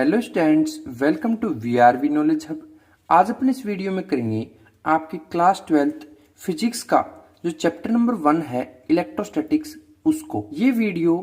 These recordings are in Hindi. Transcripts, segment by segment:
Hello students, welcome to VRV knowledge hub. आज अपन इस वीडियो में करेंगे आपके क्लास 12th फिजिक्स का जो चैप्टर नंबर 1 है इलेक्ट्रोस्टैटिक्स उसको। ये वीडियो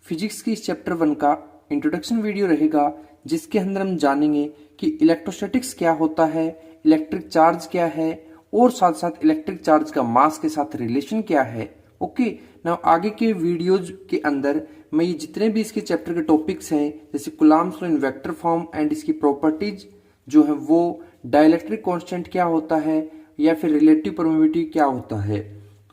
फिजिक्स की इस चैप्टर 1 का इंट्रोडक्शन वीडियो रहेगा, जिसके अंदर हम जानेंगे कि इलेक्ट्रोस्टैटिक्स क्या होता है, इलेक्ट्रिक चार्ज क्या है और साथ साथ इलेक्ट्रिक चार्ज का मास के साथ रिलेशन क्या है। ओके ना, आगे के वीडियोज के अंदर मैं ये जितने भी इसके चैप्टर के टॉपिक्स हैं, जैसे Coulomb's law in vector form and इसकी प्रॉपर्टीज जो है वो, डाइलेक्ट्रिक कांस्टेंट क्या होता है या फिर रिलेटिव परमिटिविटी क्या होता है,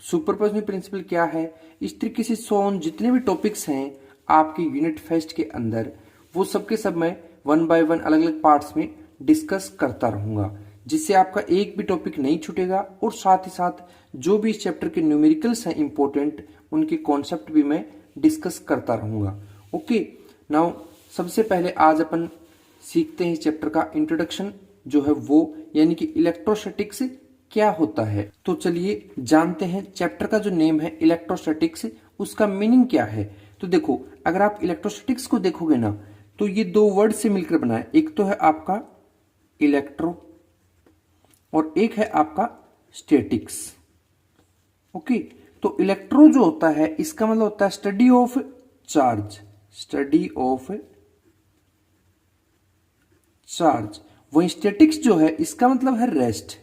सुपरपोजिशन प्रिंसिपल क्या है, इस तरीके से सोन जितने भी टॉपिक्स हैं आपके यूनिट फेस्ट के अंदर, वो सबके सब मैं 1 बाय 1 अलग अलग पार्ट्स में डिस्कस करता रहूंगा, जिससे आपका एक भी टॉपिक नहीं छूटेगा। और साथ ही साथ जो भी इस चैप्टर के न्यूमेरिकल्स हैं इंपॉर्टेंट, उनके कॉन्सेप्ट भी मैं डिस्कस करता रहूंगा। ओके नाउ, सबसे पहले आज अपन सीखते हैं इस चैप्टर का इंट्रोडक्शन जो है वो, यानी कि इलेक्ट्रोस्टैटिक्स क्या होता है। तो चलिए जानते हैं चैप्टर का जो नेम है इलेक्ट्रोस्टैटिक्स, उसका मीनिंग क्या है। तो देखो, अगर आप इलेक्ट्रोस्टैटिक्स को देखोगे ना, तो ये दो वर्ड से मिलकर बना है। एक तो है आपका इलेक्ट्रो और एक है आपका स्टैटिक्स। ओके, तो इलेक्ट्रो जो होता है इसका मतलब होता है study of charge, study of charge. वहीं स्टैटिक्स जो है इसका मतलब है रेस्ट,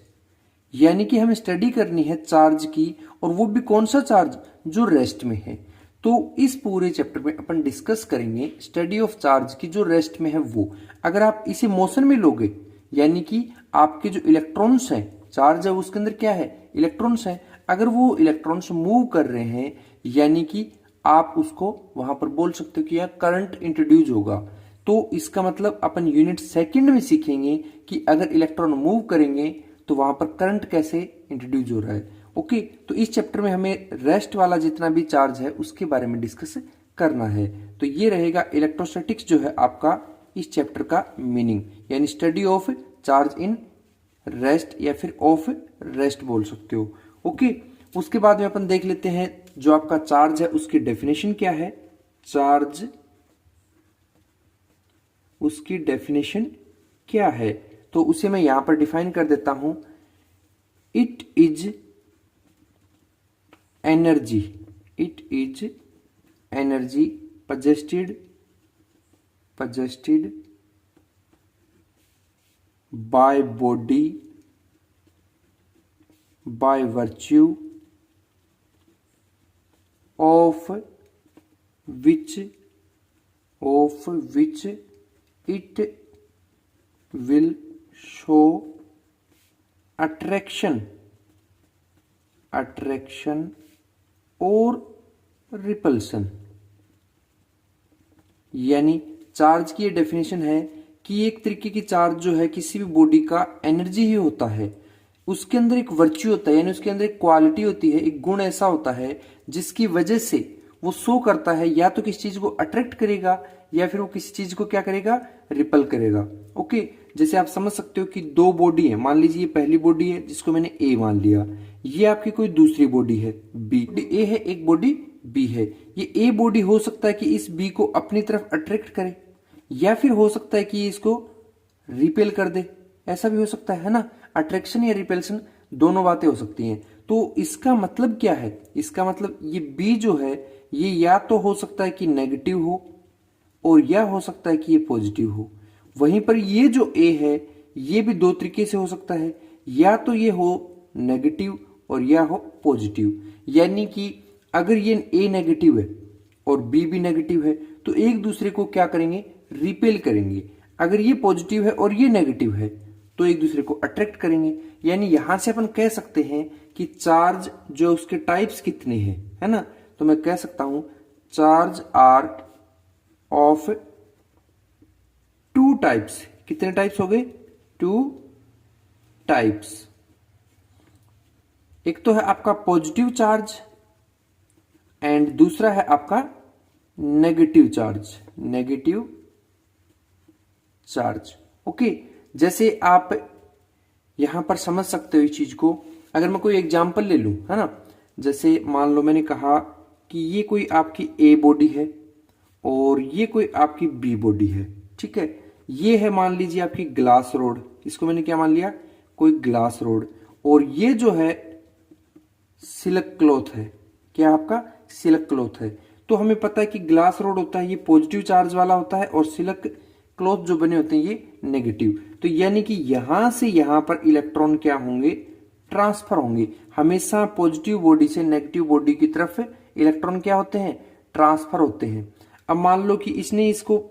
यानी कि हमें स्टडी करनी है चार्ज की, और वो भी कौन सा चार्ज, जो रेस्ट में है। तो इस पूरे चैप्टर में अपन डिस्कस करेंगे स्टडी ऑफ चार्ज की जो रेस्ट में है वो। अगर आप इसे मोशन में लोगे, यानी कि आपके जो इलेक्ट्रॉन्स हैं, चार्ज है उसके अंदर क्या है, इलेक्ट्रॉन्स हैं, अगर वो इलेक्ट्रॉन्स मूव कर रहे हैं, यानी कि आप उसको वहां पर बोल सकते हो कि यार करंट इंट्रोड्यूस होगा। तो इसका मतलब अपन यूनिट सेकंड में सीखेंगे कि अगर इलेक्ट्रॉन मूव करेंगे तो वहां पर करंट कैसे इंट्रोड्यूस हो रहा है। ओके, तो इस चैप्टर में हमें रेस्ट वाला जितना भी चार्ज है उसके बारे में डिस्कस करना है। तो ये रहेगा इलेक्ट्रोस्टैटिक्स जो है आपका इस चैप्टर का मीनिंग, यानी study of charge in rest या फिर ऑफ रेस्ट बोल सकते हो। ओके, उसके बाद में अपन देख लेते हैं जो आपका चार्ज है उसकी डेफिनेशन क्या है। चार्ज, उसकी डेफिनेशन क्या है, तो उसे मैं यहां पर डिफाइन कर देता हूं। It is energy, it is energy possessed by body by virtue of which it will show attraction और रिपल्सन। यानी चार्ज की ये डेफिनेशन है कि एक तरीके की चार्ज जो है किसी भी बॉडी का एनर्जी ही होता है, उसके अंदर एक वर्च्यू होता है, यानी उसके अंदर एक क्वालिटी होती है, एक गुण ऐसा होता है जिसकी वजह से वो शो करता है, या तो किसी चीज को अट्रैक्ट करेगा या फिर वो किसी चीज को क्या करेगा, रिपल करेगा। ओके, जैसे आप समझ सकते हो कि दो बॉडी है, मान लीजिए ये पहली बॉडी है जिसको मैंने ए मान लिया, ये आपकी कोई दूसरी बॉडी है बी, ए है, एक बॉडी बी है। ये ए बॉडी हो सकता है कि इस बी को अपनी तरफ अट्रैक्ट करे, या फिर हो सकता है कि इसको रिपेल कर दे, ऐसा भी हो सकता है ना। अट्रैक्शन या रिपेल्शन दोनों बातें हो सकती हैं। तो इसका मतलब क्या है, इसका मतलब ये बी जो है ये या तो हो सकता है कि नेगेटिव हो और या हो सकता है कि ये पॉजिटिव हो। वहीं पर ये जो ए है ये भी दो तरीके से हो सकता है, या तो ये हो नेगेटिव और या हो पॉजिटिव। यानी कि अगर ये ए नेगेटिव है और बी भी नेगेटिव है तो एक दूसरे को क्या करेंगे, रिपेल करेंगे। अगर ये पॉजिटिव है और ये नेगेटिव है तो एक दूसरे को अट्रैक्ट करेंगे। यानी यहां से अपन कह सकते हैं कि चार्ज जो उसके टाइप्स कितने हैं, है ना। तो मैं कह सकता हूं charge are of two types. कितने टाइप्स हो गए, टू टाइप्स। एक तो है आपका पॉजिटिव चार्ज एंड दूसरा है आपका negative charge, negative charge. Okay, जैसे आप यहां पर समझ सकते हो इस चीज को। अगर मैं कोई एग्जांपल ले लूं, है ना, जैसे मान लो मैंने कहा कि ये कोई आपकी ए बॉडी है और ये कोई आपकी बी बॉडी है, ठीक है। ये है मान लीजिए आपकी ग्लास रोड, इसको मैंने क्या मान लिया, कोई ग्लास रोड, और ये जो है सिल्क क्लॉथ है, क्या आपका सिल्क क्लॉथ है। तो हमें पता है कि ग्लास रोड होता है ये पॉजिटिव चार्ज वाला होता है और सिल्क क्लॉथ जो बने होते हैं ये नेगेटिव। तो यानी कि यहां से यहां पर इलेक्ट्रॉन क्या होंगे, ट्रांसफर होंगे। हमेशा पॉजिटिव बॉडी से नेगेटिव बॉडी की तरफ इलेक्ट्रॉन क्या होते हैं, ट्रांसफर होते हैं। अब मान लो कि इसने इसको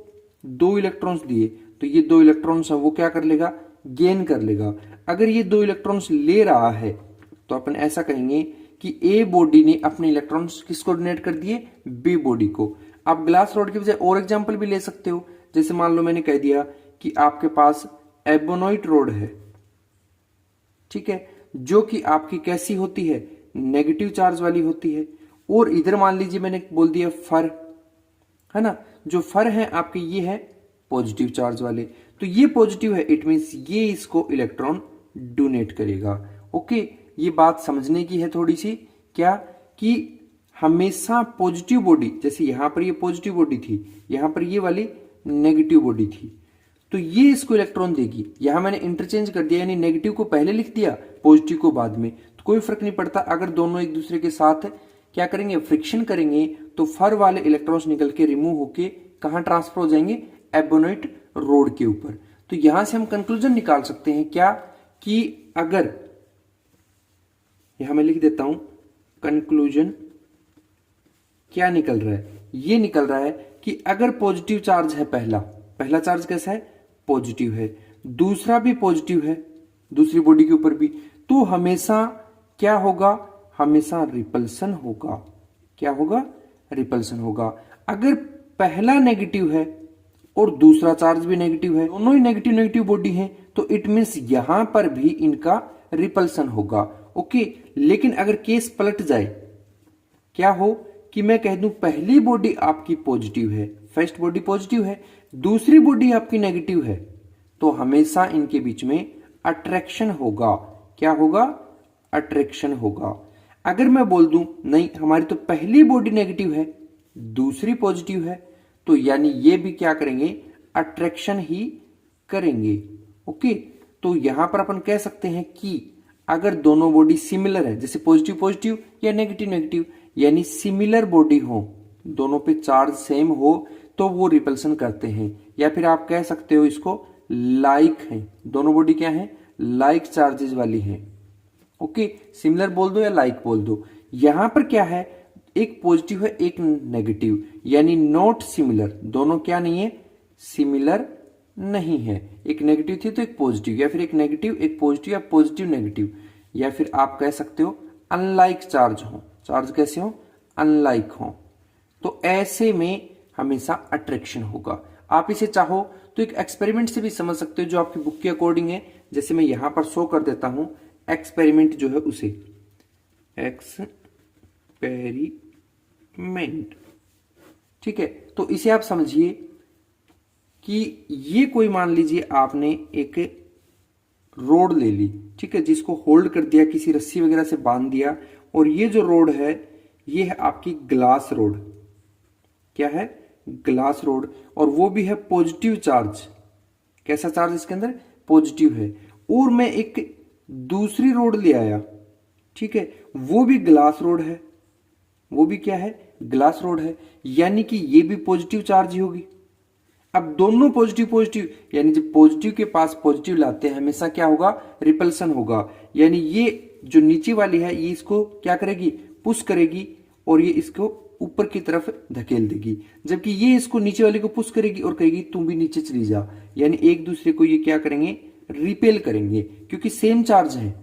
2 इलेक्ट्रॉन्स दिए, तो ये 2 इलेक्ट्रॉन्स है वो क्या कर लेगा, गेन कर लेगा। अगर ये 2 इलेक्ट्रॉन्स ले रहा है तो अपन ऐसा कहेंगे कि ए बॉडी ने अपने इलेक्ट्रॉन्स किसको डोनेट कर दिए, बी बॉडी को। आप ग्लास रॉड के बजाय और एग्जांपल भी ले सकते हो, जैसे मान लो मैंने कह दिया कि आपके पास एबोनॉइट रोड है, ठीक है, जो कि आपकी कैसी होती है, नेगेटिव चार्ज वाली होती है। और इधर मान लीजिए मैंने बोल दिया फर, है ना, जो फर है आपके ये है पॉजिटिव चार्ज वाले, तो ये पॉजिटिव है, इट मींस ये इसको इलेक्ट्रॉन डोनेट करेगा। ओके, ये बात समझने की है थोड़ी सी, क्या कि हमेशा पॉजिटिव बॉडी, जैसे यहां पर ये पॉजिटिव बॉडी थी, यहां पर ये वाली नेगेटिव बॉडी थी, तो ये इसको इलेक्ट्रॉन देगी। यहां मैंने इंटरचेंज कर दिया, यानी नेगेटिव को पहले लिख दिया, पॉजिटिव को बाद में, तो कोई फर्क नहीं पड़ता। अगर दोनों एक दूसरे के साथ क्या करेंगे, फ्रिक्शन करेंगे, तो फर वाले इलेक्ट्रॉन्स निकल के रिमूव होके कहां ट्रांसफर हो जाएंगे, एबोनॉइट रोड के ऊपर। तो यहां से हम कंक्लूजन निकाल सकते हैं क्या, कि अगर यहां मैं लिख देता हूं कंक्लूजन, क्या निकल रहा है, ये निकल रहा है कि अगर पॉजिटिव चार्ज है, पहला चार्ज कैसा है, पॉजिटिव है, दूसरा भी पॉजिटिव है, दूसरी बॉडी के ऊपर भी, तो हमेशा क्या होगा, हमेशा रिपल्सन होगा। क्या होगा, रिपल्सन होगा। अगर पहला नेगेटिव है और दूसरा चार्ज भी नेगेटिव है, दोनों ही नेगेटिव नेगेटिव बॉडी हैं, तो इट मींस यहां पर भी इनका रिपल्सन होगा। ओके, लेकिन अगर केस पलट जाए, क्या हो कि मैं कह दूं पहली बॉडी आपकी पॉजिटिव है, फर्स्ट बॉडी पॉजिटिव है, दूसरी बॉडी आपकी नेगेटिव है, तो हमेशा इनके बीच में अट्रैक्शन होगा। क्या होगा, अट्रैक्शन होगा। अगर मैं बोल दूं नहीं हमारी तो पहली बॉडी नेगेटिव है, दूसरी पॉजिटिव है, तो यानी ये भी क्या करेंगे, अट्रैक्शन ही करेंगे। ओके, तो यहां पर अपन कह सकते हैं कि अगर दोनों बॉडी सिमिलर है, जैसे पॉजिटिव पॉजिटिव या नेगेटिव नेगेटिव, यानी सिमिलर बॉडी हो, दोनों पे चार्ज सेम हो, तो वो रिपल्सन करते हैं। या फिर आप कह सकते हो इसको लाइक है, दोनों बॉडी क्या है, लाइक चार्जेस वाली है। ओके, सिमिलर बोल दो या लाइक बोल दो। यहां पर क्या है, एक पॉजिटिव है एक नेगेटिव, यानी नॉट सिमिलर, दोनों क्या नहीं है, सिमिलर नहीं है। एक नेगेटिव थी तो एक पॉजिटिव, या फिर एक नेगेटिव एक पॉजिटिव या पॉजिटिव नेगेटिव, या फिर आप कह सकते हो अनलाइक चार्ज हो, चार्ज कैसे हो, अनलाइक हो। तो ऐसे में हमेशा अट्रैक्शन होगा। आप इसे चाहो तो एक एक्सपेरिमेंट से भी समझ सकते हो, जो आपकी बुक के अकॉर्डिंग है। जैसे मैं यहां पर शो कर देता हूं एक्सपेरिमेंट जो है उसे, एक्सपेरिमेंट, ठीक है। तो इसे आप समझिए कि ये कोई मान लीजिए आपने एक रोड ले ली, ठीक है, जिसको होल्ड कर दिया, किसी रस्सी वगैरह से बांध दिया, और ये जो रोड है ये है आपकी ग्लास रोड। क्या है, ग्लास रोड, और वो भी है पॉजिटिव चार्ज। कैसा चार्ज इसके अंदर, पॉजिटिव है। और मैं एक दूसरी रोड ले आया, ठीक है, वो भी ग्लास रोड है, वो भी क्या है, ग्लास रोड है, यानी कि ये भी पॉजिटिव चार्ज ही होगी। अब दोनों पॉजिटिव पॉजिटिव, यानी जब पॉजिटिव के पास पॉजिटिव लाते हैं हमेशा क्या होगा, रिपल्सन होगा। यानी ये जो नीचे वाली है ये इसको क्या करेगी, पुश करेगी, और ये इसको ऊपर की तरफ धकेल देगी, जबकि ये इसको नीचे वाले को पुश करेगी और कहेगी तुम भी नीचे चली जा। यानी एक दूसरे को ये क्या करेंगे, रिपेल करेंगे, क्योंकि सेम चार्ज है।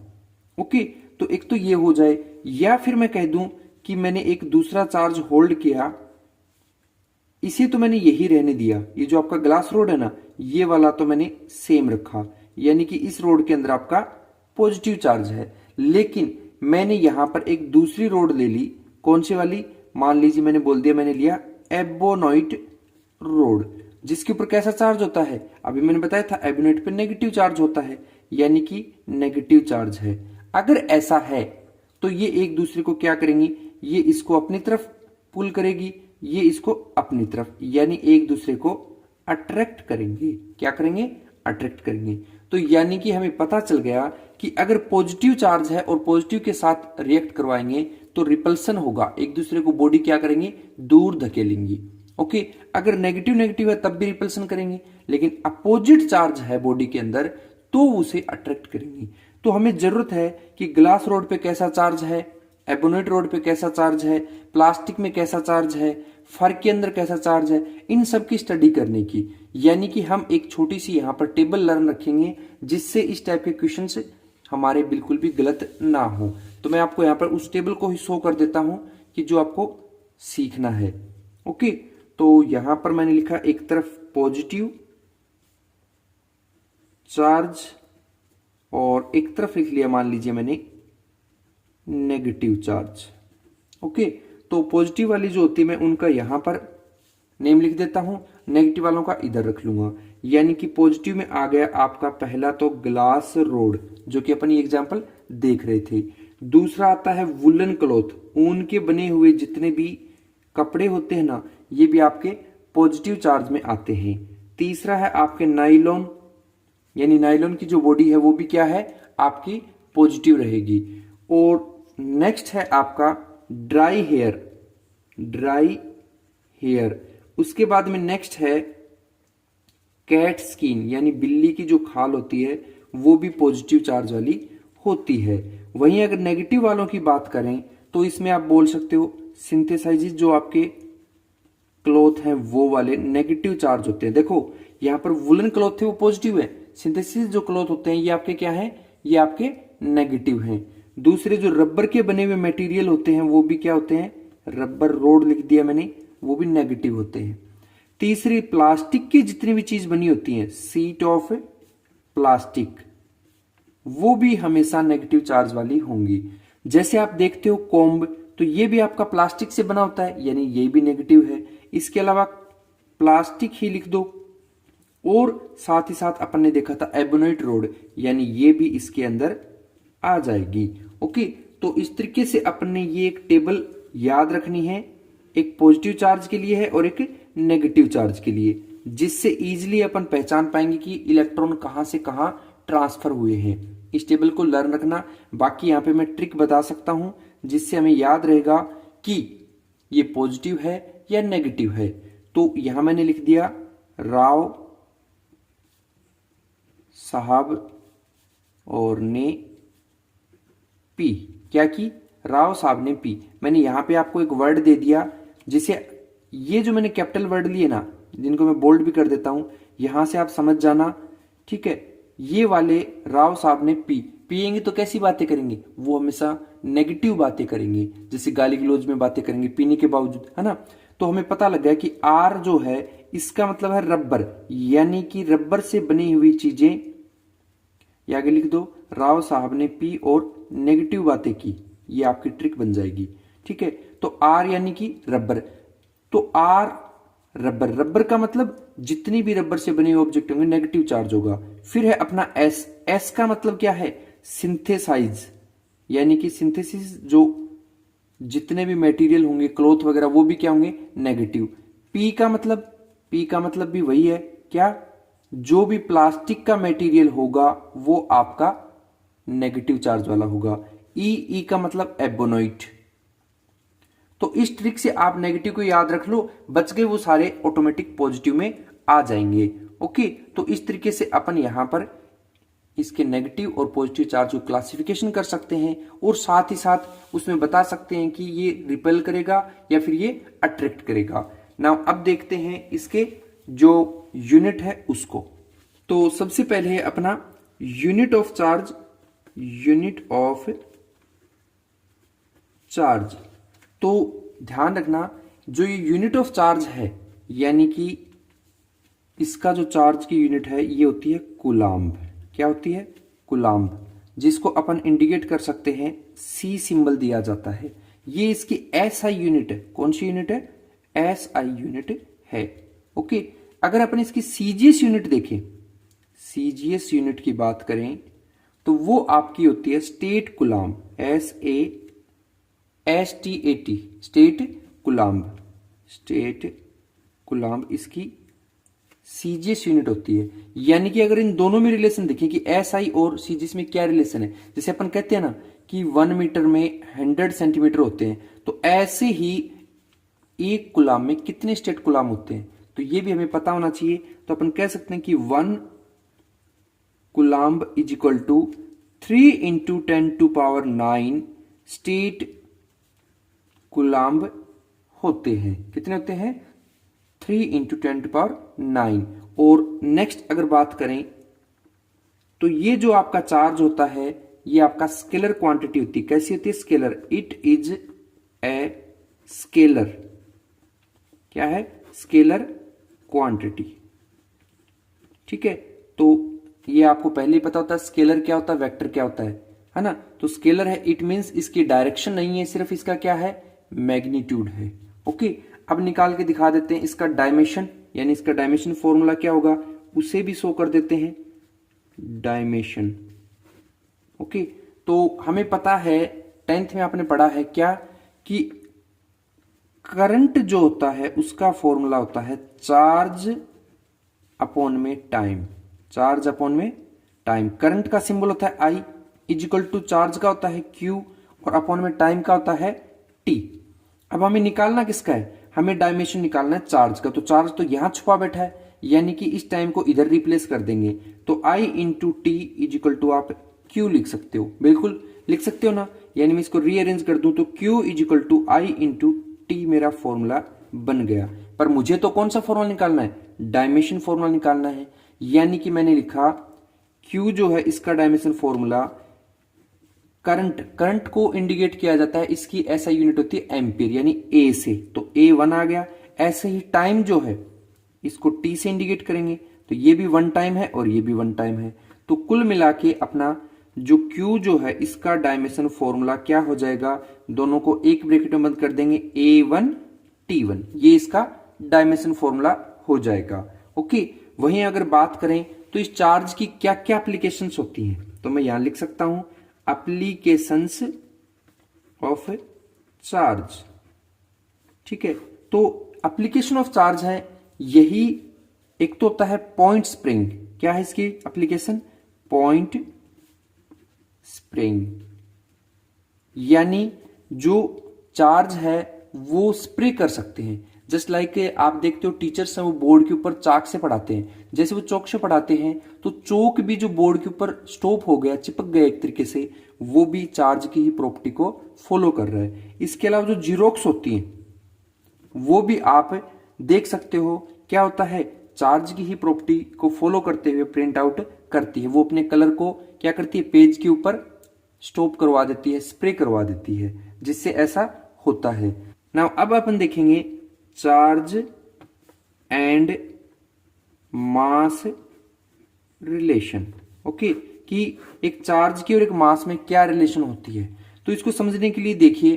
ओके, तो एक तो ये हो जाए, या फिर मैं कह दूं कि मैंने एक दूसरा चार्ज होल्ड किया, इसे तो मैंने यही रहने दिया, ये जो आपका ग्लास रोड है ना, ये वाला तो मैंने सेम रखा, यानी कि इस रोड के अंदर आपका पॉजिटिव चार्ज है। लेकिन मैंने यहां पर एक दूसरी रोड ले ली, कौन सी वाली, मान लीजिए मैंने बोल दिया, मैंने लिया एबोनॉइट रोड, जिसके ऊपर कैसा चार्ज होता है, अभी मैंने बताया था एबोनॉइट पे नेगेटिव चार्ज होता है, यानी कि नेगेटिव चार्ज है। अगर ऐसा है तो ये एक दूसरे को क्या करेंगी, ये इसको अपनी तरफ पुल करेगी, ये इसको अपनी तरफ, यानी एक दूसरे को अट्रैक्ट करेंगे। क्या करेंगे? अट्रैक्ट करेंगे। तो यानी कि हमें पता चल गया कि अगर पॉजिटिव चार्ज है और पॉजिटिव के साथ रिएक्ट करवाएंगे तो रिपल्सन होगा, एक दूसरे को बॉडी क्या करेंगे? दूर धकेलेंगी। ओके, अगर नेगेटिव नेगेटिव है तब भी रिपल्सन करेंगे, लेकिन अपोजिट चार्ज है बॉडी के अंदर तो उसे अट्रैक्ट करेंगे। तो हमें जरूरत है कि ग्लास रोड पे कैसा चार्ज है, एबोनेट रोड पे कैसा चार्ज है, प्लास्टिक में कैसा चार्ज है, फर के अंदर कैसा चार्ज है, इन सब की स्टडी करने की। यानी कि हम एक छोटी सी यहाँ पर टेबल लर्न रखेंगे जिससे इस टाइप के क्वेश्चन से हमारे बिल्कुल भी गलत ना हो। तो मैं आपको यहाँ पर उस टेबल को ही शो कर देता हूं कि जो आपको सीखना है। ओके, तो यहां पर मैंने लिखा एक तरफ पॉजिटिव चार्ज और एक तरफ लिख लिया मान लीजिए मैंने नेगेटिव चार्ज। ओके, तो पॉजिटिव वाली जो होती है मैं उनका यहां पर नेम लिख देता हूं, नेगेटिव वालों का इधर रख लूंगा। यानी कि पॉजिटिव में आ गया आपका पहला तो ग्लास रोड, जो कि अपन एग्जांपल देख रहे थे। दूसरा आता है वुलन क्लॉथ, ऊन के बने हुए जितने भी कपड़े होते हैं ना, ये भी आपके पॉजिटिव चार्ज में आते हैं। तीसरा है आपके नाइलॉन, यानी नाइलॉन की जो बॉडी है वो भी क्या है? आपकी पॉजिटिव रहेगी। और नेक्स्ट है आपका ड्राई हेयर, ड्राई हेयर। उसके बाद में नेक्स्ट है कैट स्किन, यानी बिल्ली की जो खाल होती है वो भी पॉजिटिव चार्ज वाली होती है। वहीं अगर नेगेटिव वालों की बात करें तो इसमें आप बोल सकते हो सिंथेसाइजिस, जो आपके क्लॉथ हैं वो वाले नेगेटिव चार्ज होते हैं। देखो यहां पर वुलन क्लॉथ थे वो पॉजिटिव है, सिंथेसिस जो क्लॉथ होते हैं ये आपके क्या हैं? ये आपके नेगेटिव हैं। दूसरे जो रबर के बने हुए मटेरियल होते हैं वो भी क्या होते हैं? रबर रोड लिख दिया मैंने, वो भी नेगेटिव होते हैं। तीसरी प्लास्टिक की जितनी भी चीज बनी होती है, सीट ऑफ प्लास्टिक, वो भी हमेशा नेगेटिव चार्ज वाली होंगी। जैसे आप देखते हो कॉम्ब, तो ये भी आपका प्लास्टिक से बना होता है, यानी ये भी नेगेटिव है। इसके अलावा प्लास्टिक ही लिख दो। और साथ ही साथ अपन ने देखा था एबोनाइट रोड, यानी ये भी इसके अंदर आ जाएगी। ओके, तो इस तरीके से अपन ने ये एक टेबल याद रखनी है, एक पॉजिटिव चार्ज के लिए है और एक नेगेटिव चार्ज के लिए, जिससे इजीली अपन पहचान पाएंगे कि इलेक्ट्रॉन कहां से कहां ट्रांसफर हुए हैं। इस टेबल को लर्न रखना। बाकी यहां पे मैं ट्रिक बता सकता हूं जिससे हमें याद रहेगा कि ये पॉजिटिव है या नेगेटिव है। तो यहां मैंने लिख दिया राव साहब और ने पी। क्या की? राव साहब ने पी। मैंने यहां पे आपको एक वर्ड दे दिया जिसे, ये जो मैंने कैपिटल वर्ड लिए ना, जिनको मैं बोल्ड भी कर देता हूं, यहां से आप समझ जाना। ठीक है, ये वाले राव साहब ने पी, पिएंगे तो कैसी बातें करेंगे? वो हमेशा नेगेटिव बातें करेंगे, जैसे गाली गलौज में बातें करेंगे पीने के बावजूद, है ना। तो हमें पता लग गया कि आर जो है इसका मतलब है रबर, यानी कि रबर से बनी हुई चीजें, या आगे लिख दो राव साहब ने पी और नेगेटिव बातें की, ये आपकी ट्रिक बन जाएगी। ठीक है, तो आर यानी कि रबर, तो आर रबर, रबर का मतलब जितनी भी रबर से बने हुए ऑब्जेक्ट होंगे नेगेटिव चार्ज होगा। फिर है अपना एस, एस का मतलब क्या है? सिंथेसाइज, यानी कि सिंथेसिस, जो जितने भी मटेरियल होंगे क्लॉथ वगैरह वो भी क्या होंगे? नेगेटिव। पी का मतलब, पी का मतलब भी वही है, क्या? जो भी प्लास्टिक का मटेरियल होगा वो आपका नेगेटिव चार्ज वाला होगा। ई का मतलब एबोनॉइट। तो इस ट्रिक से आप नेगेटिव को याद रख लो, बच गए वो सारे ऑटोमेटिक पॉजिटिव में आ जाएंगे। ओके, तो इस तरीके से अपन यहां पर इसके नेगेटिव और पॉजिटिव चार्ज को क्लासिफिकेशन कर सकते हैं और साथ ही साथ उसमें बता सकते हैं कि ये रिपेल करेगा या फिर ये अट्रैक्ट करेगा। नाउ अब देखते हैं इसके जो यूनिट है उसको। तो सबसे पहले है अपना unit of charge, unit of charge. तो ध्यान रखना, जो ये यूनिट ऑफ चार्ज है, यानी कि इसका जो चार्ज की यूनिट है ये होती है कूलाम्ब। क्या होती है? कूलाम्ब, जिसको अपन इंडिकेट कर सकते हैं, सी सिंबल दिया जाता है। ये इसकी एसआई यूनिट है। कौन सी यूनिट है? एसआई यूनिट है। ओके, अगर अपन इसकी सीजीएस यूनिट देखें, सीजीएस यूनिट की बात करें तो वो आपकी होती है state coulomb, SASTAT, state coulomb, state coulomb इसकी सीजीएस यूनिट होती है। यानी कि अगर इन दोनों में रिलेशन देखें कि एसआई और सीजीएस में क्या रिलेशन है, जैसे अपन कहते हैं ना कि 1 मीटर में 100 सेंटीमीटर होते हैं, तो ऐसे ही एक कूलाम में कितने स्टेट कूलाम होते हैं, तो ये भी हमें पता होना चाहिए। तो अपन कह सकते हैं कि 1 coulomb is equal to 3 into 10⁹ stat coulomb होते हैं। कितने होते हैं? 3 इंटू 10⁹। और नेक्स्ट अगर बात करें तो ये जो आपका चार्ज होता है ये आपका स्केलर क्वांटिटी होती है। कैसी होती है? Scalar. It is a scalar. क्या है? Scalar quantity. ठीक है, तो ये आपको पहले ही पता होता है स्केलर क्या होता है, वेक्टर क्या होता है ना। तो स्केलर है, इट मींस इसकी डायरेक्शन नहीं है, सिर्फ इसका क्या है? मैग्नीट्यूड है। ओके, अब निकाल के दिखा देते हैं इसका डायमेंशन, यानी इसका डायमेंशन फॉर्मूला क्या होगा उसे भी शो कर देते हैं। डायमेंशन। ओके, तो हमें पता है 10th में आपने पढ़ा है क्या कि करंट जो होता है उसका फॉर्मूला होता है चार्ज अपॉन में टाइम। चार्ज अपॉन में टाइम। करंट का सिंबल होता है आई, इजिकल टू चार्ज का होता है क्यू, और अपॉन में टाइम का होता है टी। अब हमें निकालना किसका है? हमें डायमेंशन निकालना है चार्ज का। तो चार्ज तो यहां छुपा बैठा है, यानी कि इस टाइम को इधर रिप्लेस कर देंगे। तो आई इंटू टी इजिकल टू आप क्यू लिख सकते हो। बिल्कुल लिख सकते हो ना। यानी मैं इसको रीअरेंज कर दूं तो Q is equal to I into T मेरा फॉर्मूला बन गया। पर मुझे तो कौन सा फॉर्मूला निकालना है? डायमेंशन फॉर्मूला निकालना है। यानी कि मैंने लिखा क्यू जो है इसका डायमेंशन फॉर्मूला, करंट को इंडिकेट किया जाता है, इसकी ऐसा यूनिट होती है एम्पीयर, यानी ए से। तो ए 1 आ गया। ऐसे ही टाइम जो है इसको टी से इंडिकेट करेंगे, तो ये भी 1 टाइम है और ये भी 1 टाइम है। तो कुल मिला के अपना जो Q जो है इसका डायमेंशन फॉर्मूला क्या हो जाएगा? दोनों को एक ब्रैकेट में बंद कर देंगे, A1 T1, ये इसका डायमेंशन फॉर्मूला हो जाएगा। ओके, वहीं अगर बात करें तो इस चार्ज की क्या क्या एप्लीकेशंस होती हैं, तो मैं यहां लिख सकता हूं एप्लीकेशंस ऑफ चार्ज। ठीक है, तो एप्लीकेशन ऑफ चार्ज है यही। एक तो होता है पॉइंट स्प्रिंग। क्या है इसकी एप्लीकेशन? पॉइंट स्प्रिंग, यानी जो चार्ज है वो स्प्रे कर सकते हैं। जस्ट लाइक आप देखते हो टीचर्स हैं वो बोर्ड के ऊपर चाक से पढ़ाते हैं। जैसे वो चौक से पढ़ाते हैं तो चौक भी जो बोर्ड के ऊपर स्टॉप हो गया, चिपक गया एक तरीके से, वो भी चार्ज की ही प्रॉपर्टी को फॉलो कर रहा है। इसके अलावा जो जीरोक्स होती है वो भी आप देख सकते हो क्या होता है, चार्ज की ही प्रॉपर्टी को फॉलो करते हुए प्रिंट आउट करती है। वो अपने कलर को क्या करती है? पेज के ऊपर स्टॉप करवा देती है, स्प्रे करवा देती है, जिससे ऐसा होता है। नाउ अब अपन देखेंगे charge and mass relation. Okay, कि एक चार्ज की और एक मास में क्या रिलेशन होती है। तो इसको समझने के लिए देखिए,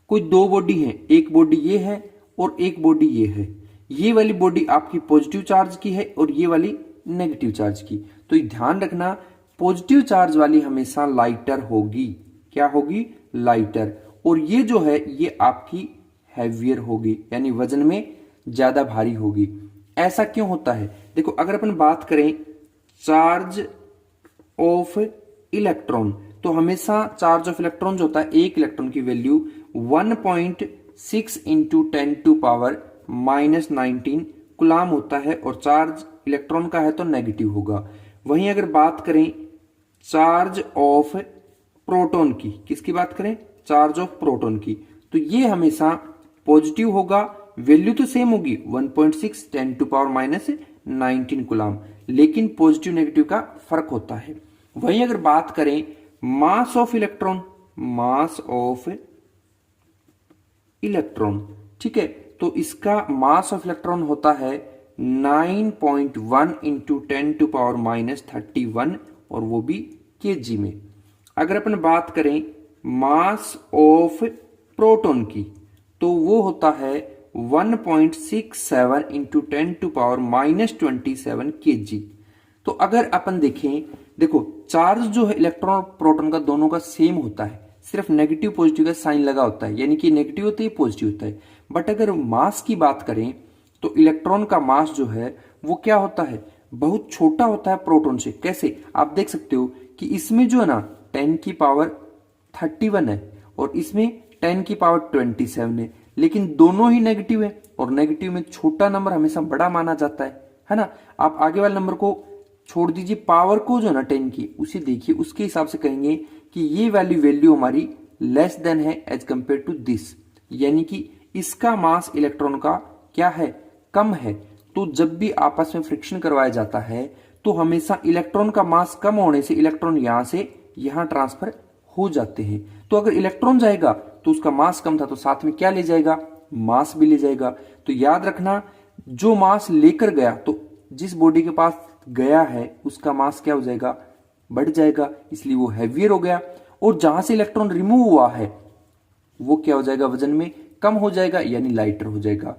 कोई दो बॉडी है, एक बॉडी ये है और एक बॉडी ये है। ये वाली बॉडी आपकी पॉजिटिव चार्ज की है और ये वाली नेगेटिव चार्ज की। तो ध्यान रखना, पॉजिटिव चार्ज वाली हमेशा लाइटर होगी। क्या होगी? लाइटर। और ये जो है ये आपकी हैवियर होगी, यानी वजन में ज्यादा भारी होगी। ऐसा क्यों होता है? देखो, अगर अपन बात करें चार्ज ऑफ इलेक्ट्रॉन, तो हमेशा चार्ज ऑफ इलेक्ट्रॉन जो होता है, एक इलेक्ट्रॉन की वैल्यू 1.6 इंटू 10⁻⁻19 कूलाम होता है, और चार्ज इलेक्ट्रॉन का है तो नेगेटिव होगा। वहीं अगर बात करें चार्ज ऑफ प्रोटॉन की, किसकी बात करें? चार्ज ऑफ प्रोटॉन की, तो ये हमेशा पॉजिटिव होगा। वैल्यू तो सेम होगी 1.6 10⁻⁻19 कूलाम, लेकिन पॉजिटिव नेगेटिव का फर्क होता है। वहीं अगर बात करें mass of electron, mass of electron, ठीक है, तो इसका मास ऑफ इलेक्ट्रॉन होता है 9.1 इंटू 10⁻31, और वो भी केजी में। अगर अपन बात करें मास ऑफ प्रोटॉन की, तो वो होता है 1.67 इंटू 10⁻27 केजी। तो अगर अपन देखें, देखो चार्ज जो है इलेक्ट्रॉन और प्रोटॉन का दोनों का सेम होता है, सिर्फ नेगेटिव पॉजिटिव का साइन लगा होता है, यानी कि नेगेटिव होता है पॉजिटिव होता है। बट अगर मास की बात करें तो इलेक्ट्रॉन का मास जो है वो क्या होता है, बहुत छोटा होता है प्रोटॉन से। कैसे, आप देख सकते हो कि इसमें जो है ना 10 की पावर 31 है और इसमें 10 की पावर 27 है, लेकिन दोनों ही नेगेटिव है और नेगेटिव में छोटा नंबर हमेशा बड़ा माना जाता है ना। आप आगे वाले नंबर को छोड़ दीजिए, पावर को जो ना 10 की उसे देखिए, उसके हिसाब से कहेंगे कि ये वैल्यू हमारी लेस देन है एज कंपेयर टू दिस, यानी कि इसका मास इलेक्ट्रॉन का क्या है, कम है। तो जब भी आपस में फ्रिक्शन करवाया जाता है तो हमेशा इलेक्ट्रॉन का मास कम होने से इलेक्ट्रॉन यहां से यहां ट्रांसफर हो जाते हैं। तो अगर इलेक्ट्रॉन जाएगा तो उसका मास कम था तो साथ में क्या ले जाएगा, मास भी ले जाएगा। तो याद रखना, जो मास लेकर गया तो जिस बॉडी के पास गया है उसका मास क्या हो जाएगा, बढ़ जाएगा, इसलिए वो हैवियर हो गया। और जहां से इलेक्ट्रॉन रिमूव हुआ है वो क्या हो जाएगा, वजन में कम हो जाएगा, यानी लाइटर हो जाएगा।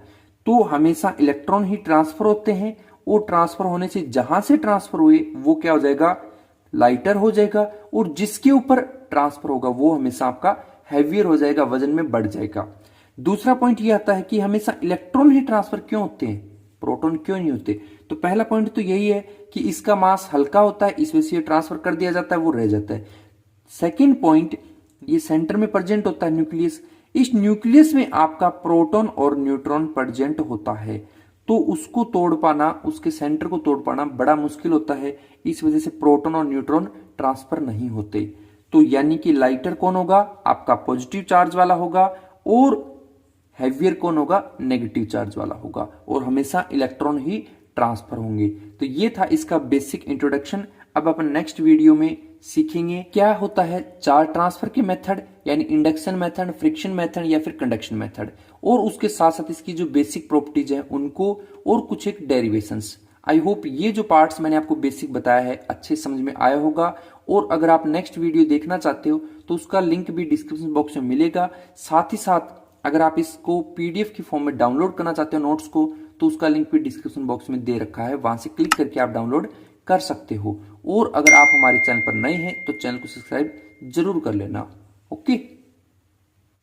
तो हमेशा इलेक्ट्रॉन ही ट्रांसफर होते हैं और ट्रांसफर होने से जहां से ट्रांसफर हुए वो क्या हो जाएगा, लाइटर हो जाएगा। और जिसके ऊपर ट्रांसफर होगा वो हमेशा आपका हैवियर हो जाएगा, वजन में बढ़ जाएगा। दूसरा पॉइंट ये आता है कि हमेशा इलेक्ट्रॉन ही ट्रांसफर क्यों होते हैं, प्रोटॉन क्यों नहीं होते। तो पहला पॉइंट तो यही है कि इसका मास हल्का होता है, इस वजह से ट्रांसफर कर दिया जाता है, वो रह जाता है। सेकेंड पॉइंट, ये सेंटर में प्रेजेंट होता है न्यूक्लियस, इस न्यूक्लियस में आपका प्रोटॉन और न्यूट्रॉन प्रेजेंट होता है, तो उसको तोड़ पाना, उसके सेंटर को तोड़ पाना बड़ा मुश्किल होता है। इस वजह से प्रोटॉन और न्यूट्रॉन ट्रांसफर नहीं होते। तो यानी कि लाइटर कौन होगा, आपका पॉजिटिव चार्ज वाला होगा, और हैवियर कौन होगा, नेगेटिव चार्ज वाला होगा, और हमेशा इलेक्ट्रॉन ही ट्रांसफर होंगे। तो ये था इसका बेसिक इंट्रोडक्शन। अब अपन नेक्स्ट वीडियो में सीखेंगे क्या होता है चार्ज ट्रांसफर के मेथड, यानी इंडक्शन मेथड, फ्रिक्शन मेथड या फिर कंडक्शन मेथड, और उसके साथ साथ इसकी जो बेसिक प्रॉपर्टीज है उनको, और कुछ एक डेरिवेशंस। आई होप ये जो पार्ट्स मैंने आपको बेसिक बताया है अच्छे समझ में आया होगा। और अगर आप नेक्स्ट वीडियो देखना चाहते हो तो उसका लिंक भी डिस्क्रिप्शन बॉक्स में मिलेगा। साथ ही साथ अगर आप इसको पीडीएफ की फॉर्म में डाउनलोड करना चाहते हो नोट्स को, तो उसका लिंक भी डिस्क्रिप्शन बॉक्स में दे रखा है, वहां से क्लिक करके आप डाउनलोड कर सकते हो। और अगर आप हमारे चैनल पर नए हैं तो चैनल को सब्सक्राइब जरूर कर लेना। ओके।